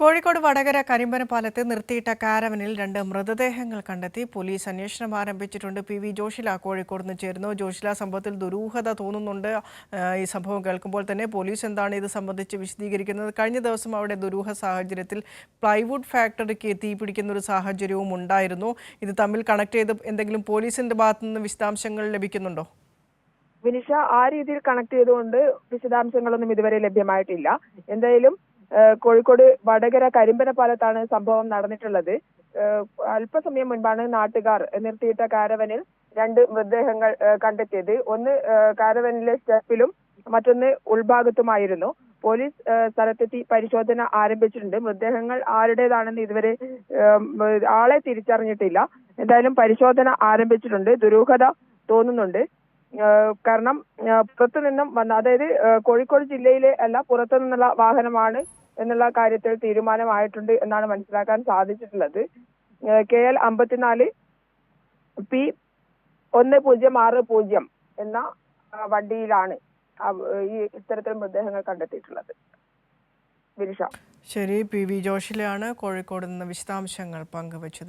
കോഴിക്കോട് വടകര കരിമ്പനപാലത്ത് നിർത്തിയിട്ട കാരവനിൽ 2 മൃതദേഹങ്ങൾ കണ്ടെത്തി. പോലീസ് അന്വേഷണം ആരംഭിച്ചിട്ടുണ്ട്. പി.വി. ജോഷില കോഴിക്കോട് നിന്ന് ചേരുന്നു. ജോഷില, സംഭവത്തിൽ ദുരൂഹത തോന്നുന്നുണ്ട്. ഈ സംഭവം കേൾക്കുമ്പോൾ തന്നെ പോലീസ് എന്താണ് ഇത് സംബന്ധിച്ച് വിശദീകരിക്കുന്നത്? കഴിഞ്ഞ ദിവസം അവിടെ ദുരൂഹ സാഹചര്യത്തിൽ പ്ലൈവുഡ് ഫാക്ടറിക്ക് തീപിടിക്കുന്ന ഒരു സാഹചര്യവും ഉണ്ടായിരുന്നു. ഇത് തമ്മിൽ കണക്ട് ചെയ്ത് എന്തെങ്കിലും പോലീസിന്റെ ഭാഗത്തു നിന്ന് വിശദാംശങ്ങൾ ലഭിക്കുന്നുണ്ടോ? വിനിഷ, ആ രീതിയിൽ കണക്ട് ചെയ്തുകൊണ്ട് വിശദാംശങ്ങളൊന്നും ഇതുവരെ ലഭ്യമായിട്ടില്ല. എന്തായാലും കോഴിക്കോട് വടകര കരിമ്പനപാലത്താണ് സംഭവം നടന്നിട്ടുള്ളത്. അല്പസമയം മുൻപാണ് നാട്ടുകാർ നിർത്തിയിട്ട കാരവനിൽ 2 മൃതദേഹങ്ങൾ കണ്ടെത്തിയത്. ഒന്ന് കാരവനിലെ സ്റ്റെപ്പിലും മറ്റൊന്ന് ഉൾഭാഗത്തുമായിരുന്നു. പോലീസ് സ്ഥലത്തെത്തി പരിശോധന ആരംഭിച്ചിട്ടുണ്ട്. മൃതദേഹങ്ങൾ ആരുടേതാണെന്ന് ഇതുവരെ ആളെ തിരിച്ചറിഞ്ഞിട്ടില്ല. എന്തായാലും പരിശോധന ആരംഭിച്ചിട്ടുണ്ട്. ദുരൂഹത തോന്നുന്നുണ്ട്. കാരണം പുറത്തു നിന്നും വന്ന, അതായത് കോഴിക്കോട് ജില്ലയിലെ അല്ല, പുറത്തു നിന്നുള്ള വാഹനമാണ് എന്നുള്ള കാര്യത്തിൽ തീരുമാനമായിട്ടുണ്ട് എന്നാണ് മനസ്സിലാക്കാൻ സാധിച്ചിട്ടുള്ളത്. KL 54 P1060 എന്ന വണ്ടിയിലാണ് ഈ ഇത്തരത്തിൽ മൃതദേഹങ്ങൾ കണ്ടെത്തിയിട്ടുള്ളത്. വിനിഷ. ശരി, പി.വി. ജോഷിലാണ് കോഴിക്കോട് നിന്ന് വിശദാംശങ്ങൾ പങ്കുവച്ചത്.